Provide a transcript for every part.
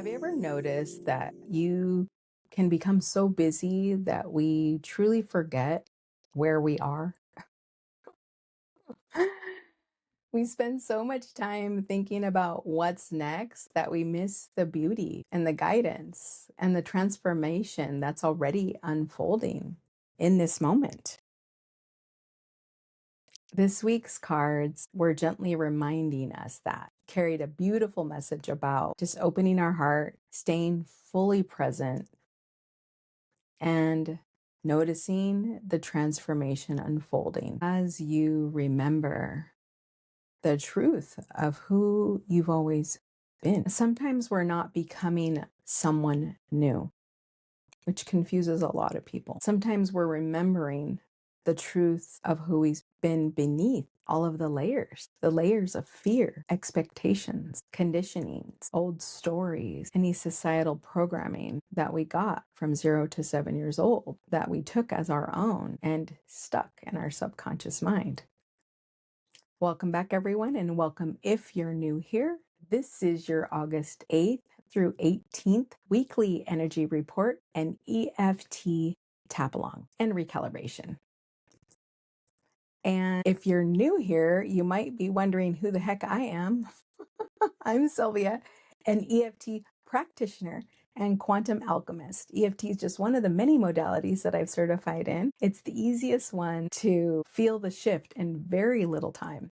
Have you ever noticed that you can become so busy that we truly forget where we are? We spend so much time thinking about what's next that we miss the beauty and the guidance and the transformation that's already unfolding in this moment. This week's cards were gently reminding us that, carried a beautiful message about just opening our heart, staying fully present, and noticing the transformation unfolding as you remember the truth of who you've always been. Sometimes we're not becoming someone new, which confuses a lot of people. Sometimes we're remembering the truth of who we've been beneath all of the layers of fear, expectations, conditionings, old stories, any societal programming that we got from 0 to 7 years old that we took as our own and stuck in our subconscious mind. Welcome back, everyone, and welcome if you're new here. This is your August 8th through 18th weekly energy report and EFT Tap-along and recalibration. And if you're new here, you might be wondering who the heck I am. I'm Sylvia, an EFT practitioner and quantum alchemist. EFT is just one of the many modalities that I've certified in. It's the easiest one to feel the shift in very little time.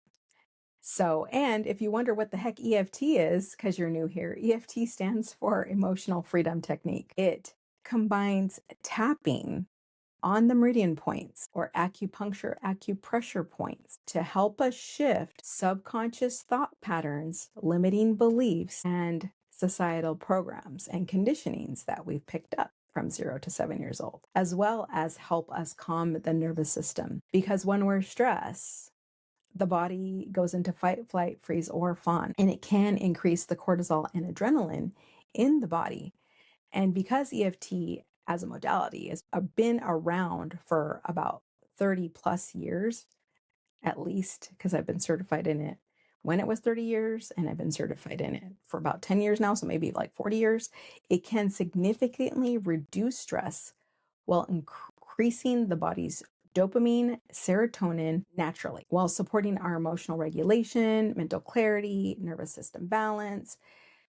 So, and if you wonder what the heck EFT is, because you're new here, EFT stands for Emotional Freedom Technique. It combines tapping on the meridian points or acupressure points to help us shift subconscious thought patterns, limiting beliefs, and societal programs and conditionings that we've picked up from 0 to 7 years old, as well as help us calm the nervous system. Because when we're stressed, the body goes into fight, flight, freeze, or fawn, and it can increase the cortisol and adrenaline in the body. And because EFT as a modality has been around for about 30 plus years, at least, because I've been certified in it when it was 30 years, and I've been certified in it for about 10 years now, so maybe like 40 years, it can significantly reduce stress while increasing the body's dopamine, serotonin naturally, while supporting our emotional regulation, mental clarity, nervous system balance.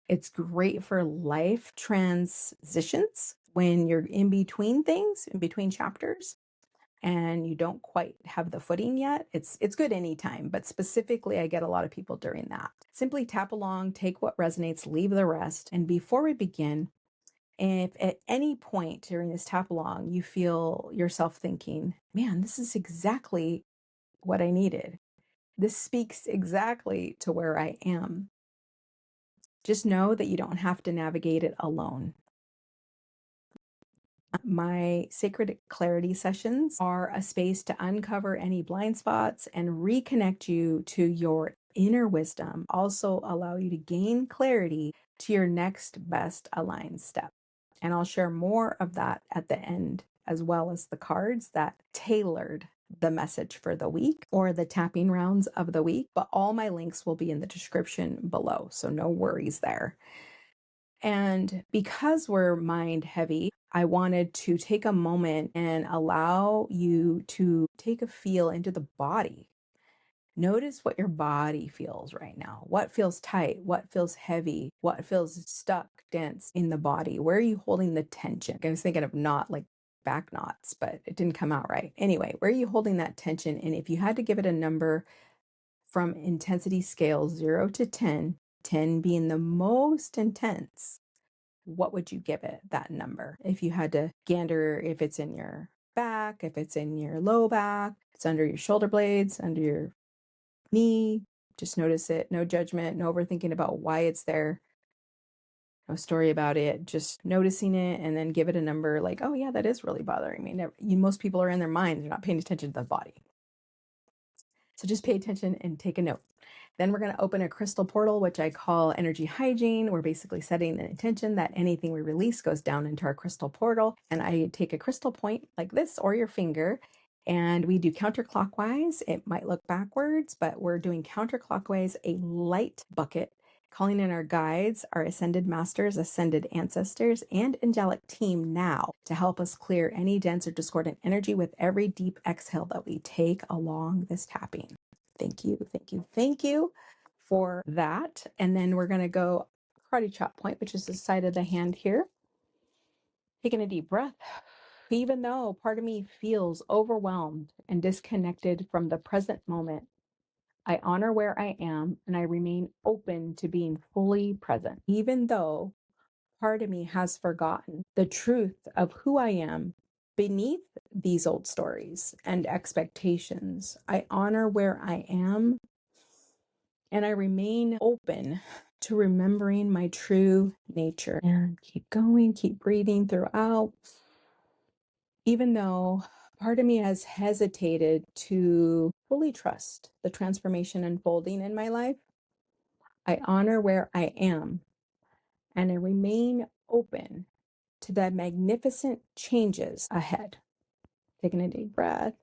It's great for life transitions when you're in between things, in between chapters, and you don't quite have the footing yet. It's good anytime, but specifically I get a lot of people during that. Simply tap along, take what resonates, leave the rest. And before we begin, if at any point during this tap along you feel yourself thinking, man, this is exactly what I needed, this speaks exactly to where I am, just know that you don't have to navigate it alone. My sacred clarity sessions are a space to uncover any blind spots and reconnect you to your inner wisdom, also allow you to gain clarity to your next best aligned step. And I'll share more of that at the end, as well as the cards that tailored the message for the week or the tapping rounds of the week. But all my links will be in the description below, so no worries there. And because we're mind heavy, I wanted to take a moment and allow you to take a feel into the body. Notice what your body feels right now. What feels tight? What feels heavy? What feels stuck, dense in the body? Where are you holding the tension? I was thinking of knot, like back knots, but it didn't come out right. Anyway, where are you holding that tension? And if you had to give it a number from intensity scale 0 to 10, 10 being the most intense, what would you give it that number? If you had to gander, if it's in your back, if it's in your low back, it's under your shoulder blades, under your knee, just notice it. No judgment, no overthinking about why it's there. No story about it, just noticing it, and then give it a number like, oh yeah, that is really bothering me. Most people are in their mind, they're not paying attention to the body. So just pay attention and take a note. Then we're going to open a crystal portal, which I call energy hygiene. We're basically setting an intention that anything we release goes down into our crystal portal. And I take a crystal point like this or your finger, and we do counterclockwise. It might look backwards, but we're doing counterclockwise, a light bucket. calling in our guides, our ascended masters, ascended ancestors, and angelic team now to help us clear any dense or discordant energy with every deep exhale that we take along this tapping. Thank you, thank you, thank you for that. And then we're going to go karate chop point, which is the side of the hand here. Taking a deep breath. Even though part of me feels overwhelmed and disconnected from the present moment, I honor where I am and I remain open to being fully present. Even though part of me has forgotten the truth of who I am beneath these old stories and expectations, I honor where I am and I remain open to remembering my true nature. And keep going, keep breathing throughout. Even though part of me has hesitated to fully trust the transformation unfolding in my life, I honor where I am and I remain open to the magnificent changes ahead. Taking a deep breath,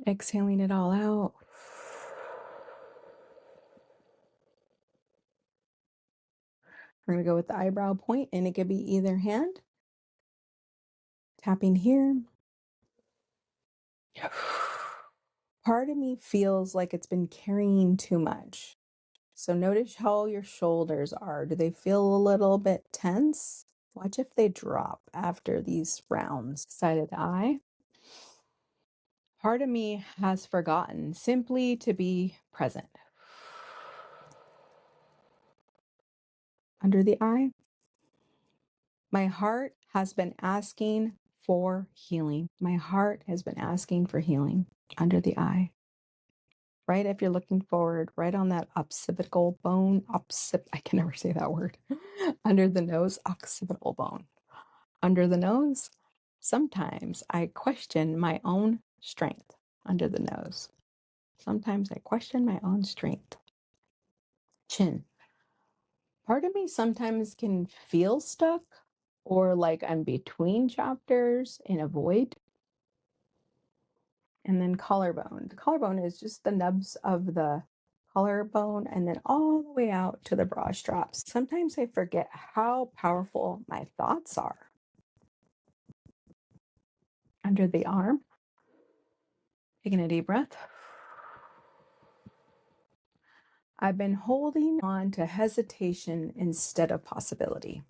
exhaling it all out. We're going to go with the eyebrow point, and it could be either hand. Tapping here. Part of me feels like it's been carrying too much. So notice how your shoulders are. Do they feel a little bit tense? Watch if they drop after these rounds. Side of the eye. Part of me has forgotten simply to be present. Under the eye. My heart has been asking for healing. My heart has been asking for healing. Under the eye. Right, if you're looking forward, right on that occipital bone, I can never say that word. Under the nose, occipital bone. Under the nose, sometimes I question my own strength. Under the nose. Sometimes I question my own strength. Chin. Part of me sometimes can feel stuck or like I'm between chapters in a void. And then collarbone. The collarbone is just the nubs of the collarbone and then all the way out to the bra straps. Sometimes I forget how powerful my thoughts are. Under the arm. Taking a deep breath. I've been holding on to hesitation instead of possibility.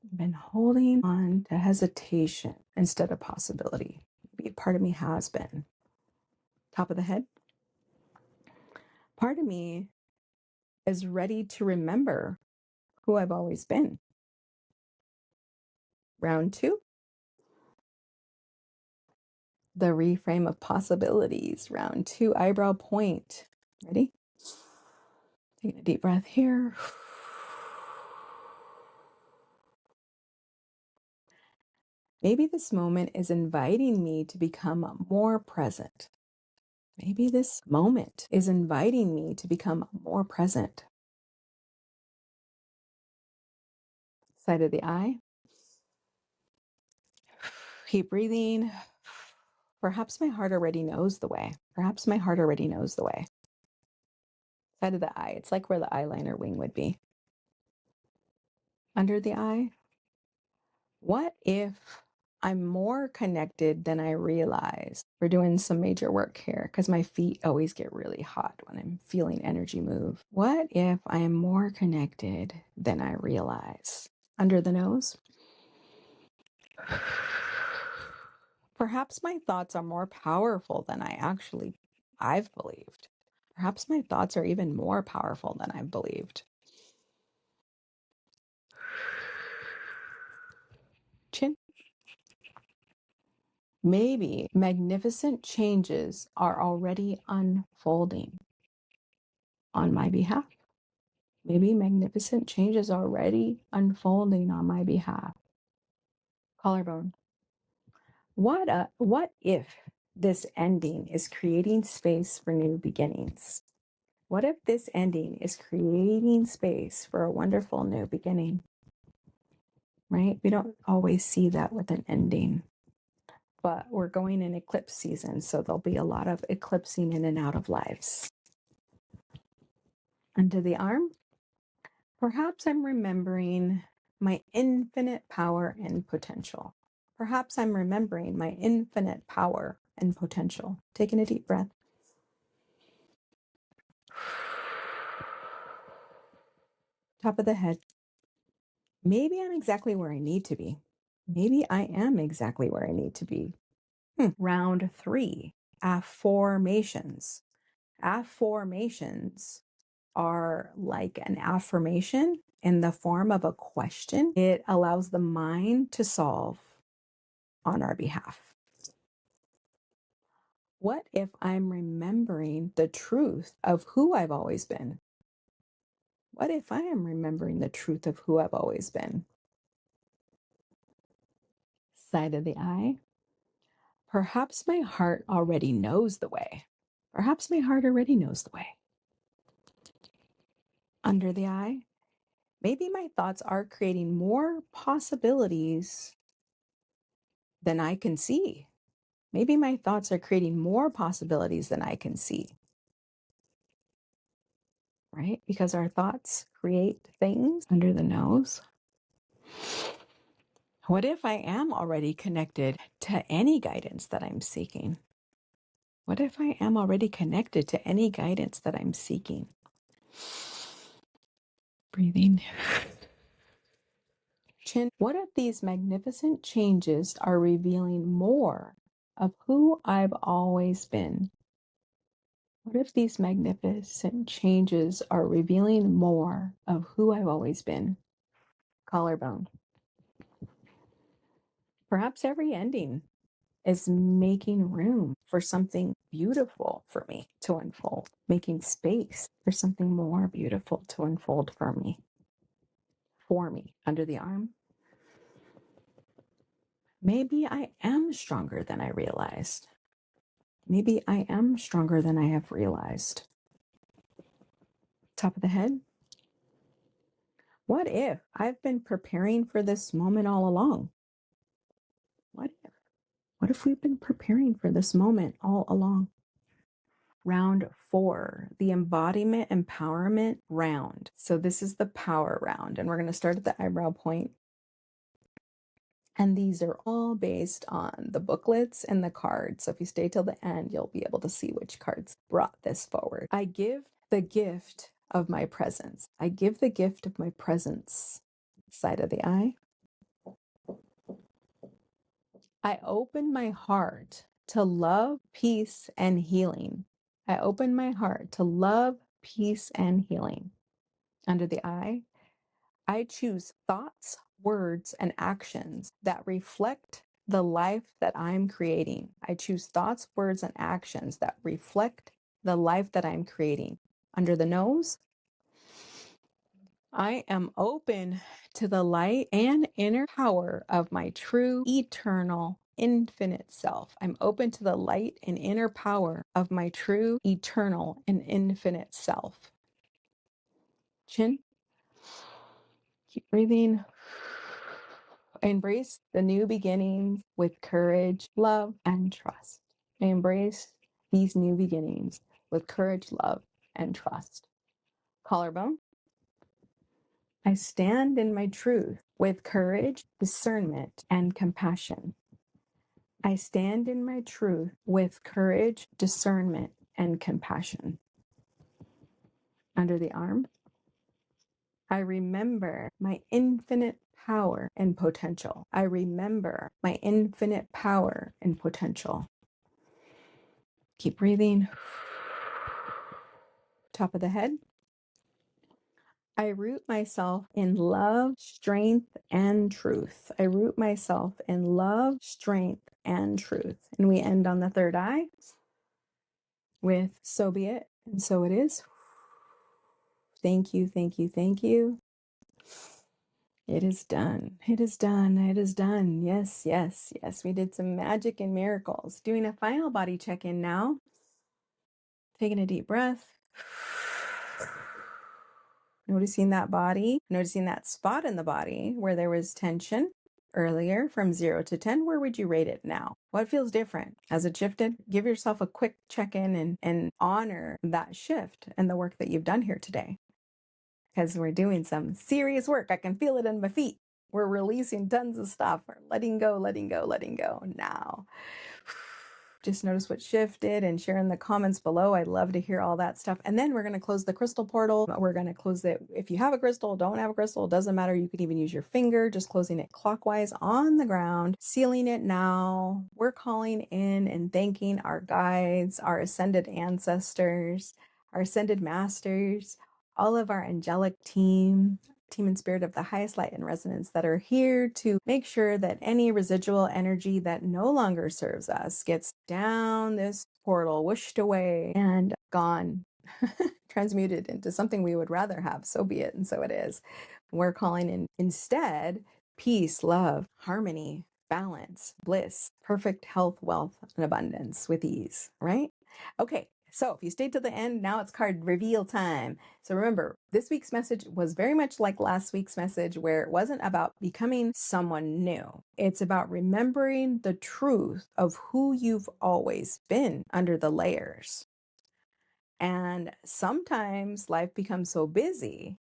I've been holding on to hesitation instead of possibility. Maybe part of me has been. Top of the head. Part of me is ready to remember who I've always been. Round 2. The reframe of possibilities. Round 2, eyebrow point. Ready? Taking a deep breath here. Maybe this moment is inviting me to become more present. Maybe this moment is inviting me to become more present. Side of the eye. Keep breathing. Perhaps my heart already knows the way. Perhaps my heart already knows the way. Side of the eye. It's like where the eyeliner wing would be. Under the eye. What if I'm more connected than I realize? We're doing some major work here because my feet always get really hot when I'm feeling energy move. What if I am more connected than I realize? Under the nose. Perhaps my thoughts are more powerful than I've believed. Perhaps my thoughts are even more powerful than I've believed. Chin. Maybe magnificent changes are already unfolding on my behalf. Maybe magnificent changes are already unfolding on my behalf. Collarbone. What if this ending is creating space for new beginnings? What if this ending is creating space for a wonderful new beginning? Right? We don't always see that with an ending. But we're going in eclipse season, so there'll be a lot of eclipsing in and out of lives. Under the arm, perhaps I'm remembering my infinite power and potential. Perhaps I'm remembering my infinite power and potential. Taking a deep breath. Top of the head. Maybe I'm exactly where I need to be. Maybe I am exactly where I need to be. Round 3, affirmations. Affirmations are like an affirmation in the form of a question. It allows the mind to solve on our behalf. What if I'm remembering the truth of who I've always been? What if I am remembering the truth of who I've always been? Side of the eye. Perhaps my heart already knows the way. Perhaps my heart already knows the way. Under the eye. Maybe my thoughts are creating more possibilities than I can see. Maybe my thoughts are creating more possibilities than I can see. Right? Because our thoughts create things. Under the nose. What if I am already connected to any guidance that I'm seeking? What if I am already connected to any guidance that I'm seeking? Breathing. Chin. What if these magnificent changes are revealing more of who I've always been? What if these magnificent changes are revealing more of who I've always been? Collarbone. Perhaps every ending is making room for something beautiful for me to unfold, making space for something more beautiful to unfold for me. Under the arm. Maybe I am stronger than I realized. Maybe I am stronger than I have realized. Top of the head. What if I've been preparing for this moment all along? What if? What if we've been preparing for this moment all along? Round 4, the embodiment empowerment round. So this is the power round, and we're going to start at the eyebrow point. And these are all based on the booklets and the cards. So if you stay till the end, you'll be able to see which cards brought this forward. I give the gift of my presence. I give the gift of my presence. Side of the eye. I open my heart to love, peace, and healing. I open my heart to love, peace, and healing. Under the eye, I choose thoughts, words, and actions that reflect the life that I'm creating. I choose thoughts, words, and actions that reflect the life that I'm creating. Under the nose, I am open to the light and inner power of my true, eternal, infinite self. I'm open to the light and inner power of my true, eternal, and infinite self. Chin. Keep breathing. I embrace the new beginnings with courage, love, and trust. I embrace these new beginnings with courage, love, and trust. Collarbone. I stand in my truth with courage, discernment, and compassion. I stand in my truth with courage, discernment, and compassion. Under the arm, I remember my infinite power and potential. I remember my infinite power and potential. Keep breathing. Top of the head. I root myself in love, strength, and truth. I root myself in love, strength, and truth. And we end on the third eye with so be it, and so it is. Thank you, thank you, thank you. It is done. It is done. It is done. Yes, yes, yes. We did some magic and miracles. Doing a final body check-in now. Taking a deep breath. Noticing that body, noticing that spot in the body where there was tension earlier from 0 to 10. Where would you rate it now? What feels different? Has it shifted? Give yourself a quick check-in and honor that shift and the work that you've done here today. because we're doing some serious work. I can feel it in my feet. We're releasing tons of stuff. We're letting go, letting go, letting go now. Just notice what shifted and share in the comments below. I'd love to hear all that stuff. And then we're going to close the crystal portal. We're going to close it. If you have a crystal, don't have a crystal, it doesn't matter. You could even use your finger, just closing it clockwise on the ground, sealing it now. We're calling in and thanking our guides, our ascended ancestors, our ascended masters, all of our angelic team and spirit of the highest light and resonance that are here to make sure that any residual energy that no longer serves us gets down this portal, whooshed away and gone, transmuted into something we would rather have. So be it. And so it is. We're calling in instead peace, love, harmony, balance, bliss, perfect health, wealth, and abundance with ease, right? Okay. So if you stayed to the end, now it's card reveal time. So remember, this week's message was very much like last week's message, where it wasn't about becoming someone new. It's about remembering the truth of who you've always been under the layers. And sometimes life becomes so busy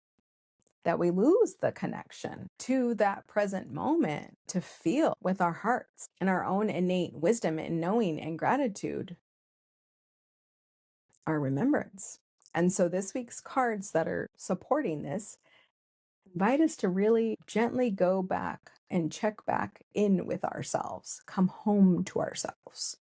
that we lose the connection to that present moment to feel with our hearts and our own innate wisdom and knowing and gratitude, our remembrance. And so this week's cards that are supporting this invite us to really gently go back and check back in with ourselves, come home to ourselves,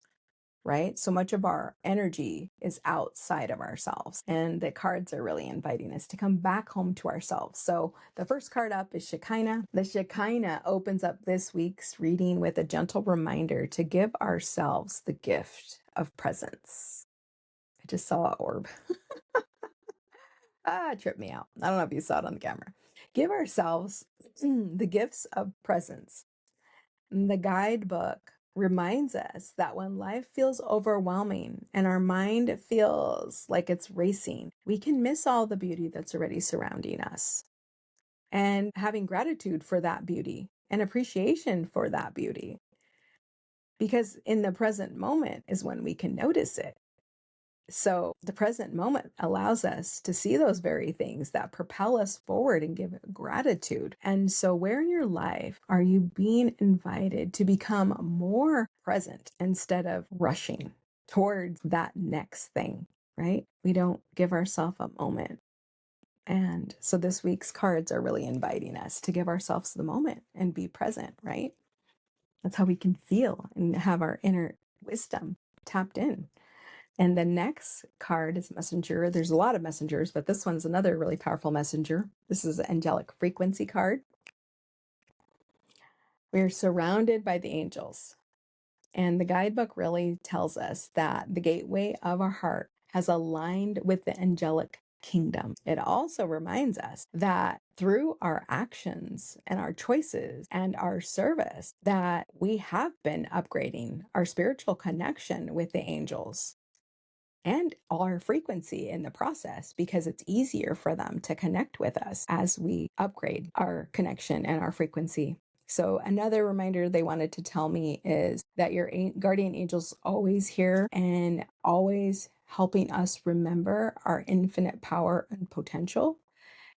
right? So much of our energy is outside of ourselves, and the cards are really inviting us to come back home to ourselves. So the first card up is Shekinah. The Shekinah opens up this week's reading with a gentle reminder to give ourselves the gift of presence. I just saw an orb. It tripped me out. I don't know if you saw it on the camera. Give ourselves the gifts of presence. The guidebook reminds us that when life feels overwhelming and our mind feels like it's racing, we can miss all the beauty that's already surrounding us. And having gratitude for that beauty and appreciation for that beauty. Because in the present moment is when we can notice it. So the present moment allows us to see those very things that propel us forward and give gratitude. And so where in your life are you being invited to become more present instead of rushing towards that next thing, right? We don't give ourselves a moment. And so this week's cards are really inviting us to give ourselves the moment and be present, right? That's how we can feel and have our inner wisdom tapped in. And the next card is messenger. There's a lot of messengers, but this one's another really powerful messenger. This is the angelic frequency card. We are surrounded by the angels. And the guidebook really tells us that the gateway of our heart has aligned with the angelic kingdom. It also reminds us that through our actions and our choices and our service, that we have been upgrading our spiritual connection with the angels and our frequency in the process, because it's easier for them to connect with us as we upgrade our connection and our frequency. So another reminder they wanted to tell me is that your guardian angel's always here and always helping us remember our infinite power and potential,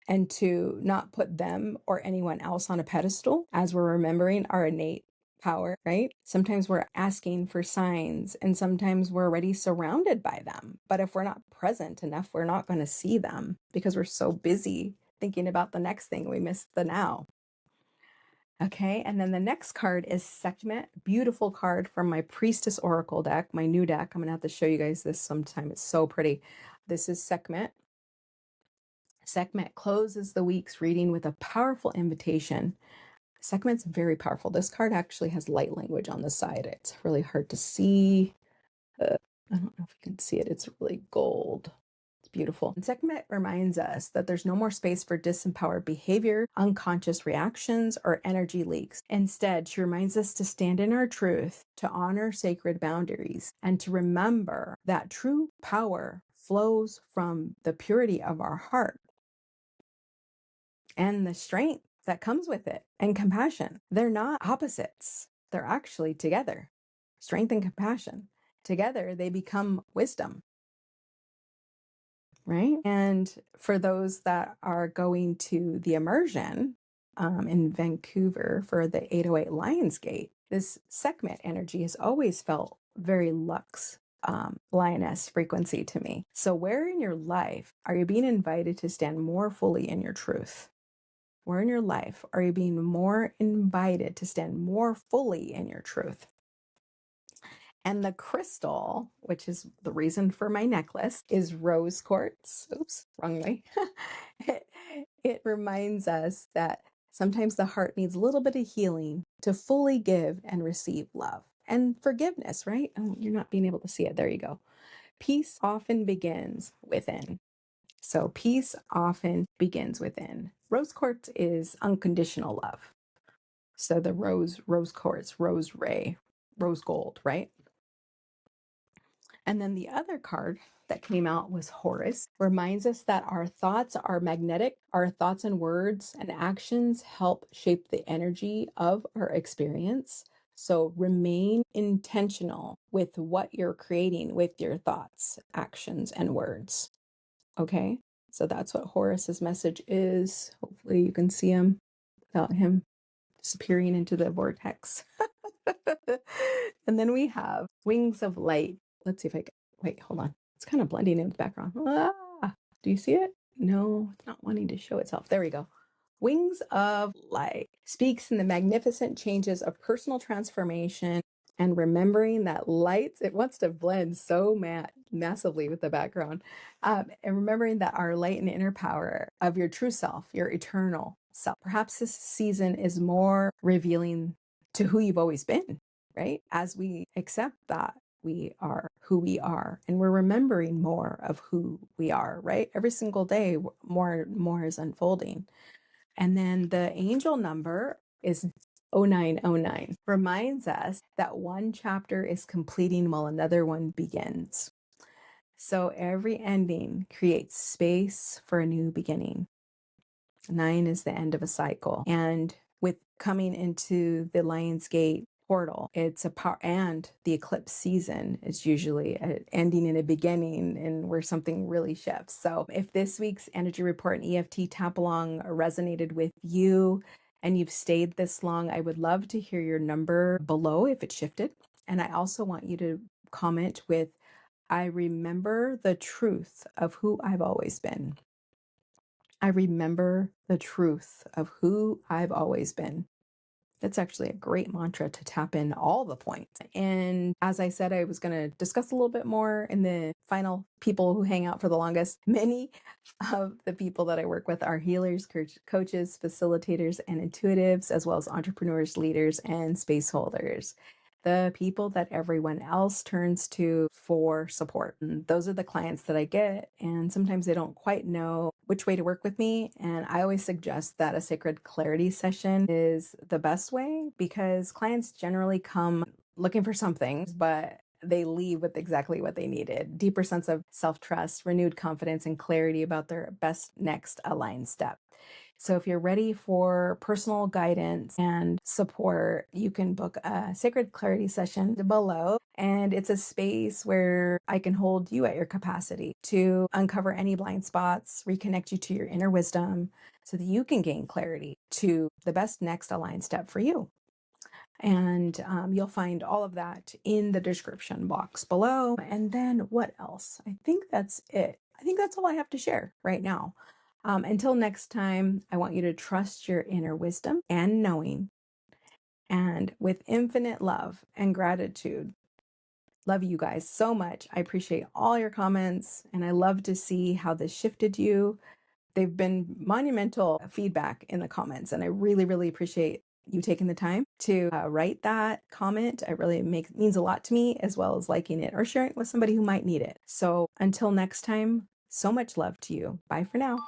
and to not put them or anyone else on a pedestal as we're remembering our innate power, right? Sometimes we're asking for signs and sometimes we're already surrounded by them. But if we're not present enough, we're not going to see them because we're so busy thinking about the next thing. We miss the now. Okay, and then the next card is Sekhmet. Beautiful card from my Priestess Oracle deck, my new deck. I'm going to have to show you guys this sometime. It's so pretty. This is Sekhmet. Sekhmet closes the week's reading with a powerful invitation. Sekhmet's very powerful. This card actually has light language on the side. It's really hard to see. I don't know if you can see it. It's really gold. It's beautiful. And Sekhmet reminds us that there's no more space for disempowered behavior, unconscious reactions, or energy leaks. Instead, she reminds us to stand in our truth, to honor sacred boundaries, and to remember that true power flows from the purity of our heart and the strength that comes with it, and compassion. They're not opposites. They're actually together. Strength and compassion. Together, they become wisdom. right? And for those that are going to the immersion in Vancouver for the 808 Lionsgate, this Sekhmet energy has always felt very luxe, lioness frequency to me. So where in your life are you being invited to stand more fully in your truth? Where in your life are you being more invited to stand more fully in your truth? And the crystal, which is the reason for my necklace, is rose quartz. Oops, wrong way. it reminds us that sometimes the heart needs a little bit of healing to fully give and receive love and forgiveness, right? Oh, you're not being able to see it. There you go. Peace often begins within. So peace often begins within. Rose quartz is unconditional love. So the rose quartz, rose ray, rose gold, right? And then the other card that came out was Horus, reminds us that our thoughts are magnetic. Our thoughts and words and actions help shape the energy of our experience. So remain intentional with what you're creating with your thoughts, actions, and words. Okay. So that's what Horus's message is. Hopefully you can see him without him disappearing into the vortex. And then we have Wings of Light. Let's see if I can, wait, hold on. It's kind of blending in the background. Do you see it? No, it's not wanting to show itself. There we go. Wings of Light speaks in the magnificent changes of personal transformation and remembering that lights, it wants to blend so massively with the background. And remembering that our light and inner power of your true self, your eternal self. Perhaps this season is more revealing to who you've always been, right? As we accept that we are who we are and we're remembering more of who we are, right? Every single day, more is unfolding. And then the angel number is 0909, reminds us that one chapter is completing while another one begins. So every ending creates space for a new beginning. 9 is the end of a cycle. And with coming into the Lionsgate portal, it's a power, and the eclipse season is usually an ending and a beginning, and where something really shifts. So if this week's energy report and EFT Tap-along resonated with you and you've stayed this long, I would love to hear your number below if it shifted. And I also want you to comment with, I remember the truth of who I've always been. I remember the truth of who I've always been. That's actually a great mantra to tap in all the points. And as I said, I was going to discuss a little bit more in the final people who hang out for the longest. Many of the people that I work with are healers, coaches, facilitators, and intuitives, as well as entrepreneurs, leaders, and space holders. The people that everyone else turns to for support. And those are the clients that I get. And sometimes they don't quite know which way to work with me. And I always suggest that a sacred clarity session is the best way, because clients generally come looking for something, but they leave with exactly what they needed: deeper sense of self-trust, renewed confidence, and clarity about their best next aligned step. So if you're ready for personal guidance and support, you can book a sacred clarity session below. And it's a space where I can hold you at your capacity to uncover any blind spots, reconnect you to your inner wisdom so that you can gain clarity to the best next aligned step for you. And you'll find all of that in the description box below. And then what else? I think that's it. I think that's all I have to share right now. Until next time, I want you to trust your inner wisdom and knowing. And with infinite love and gratitude, love you guys so much. I appreciate all your comments, and I love to see how this shifted you. They've been monumental feedback in the comments, and I really, really appreciate you taking the time to write that comment. It really means a lot to me, as well as liking it or sharing it with somebody who might need it. So until next time, so much love to you. Bye for now.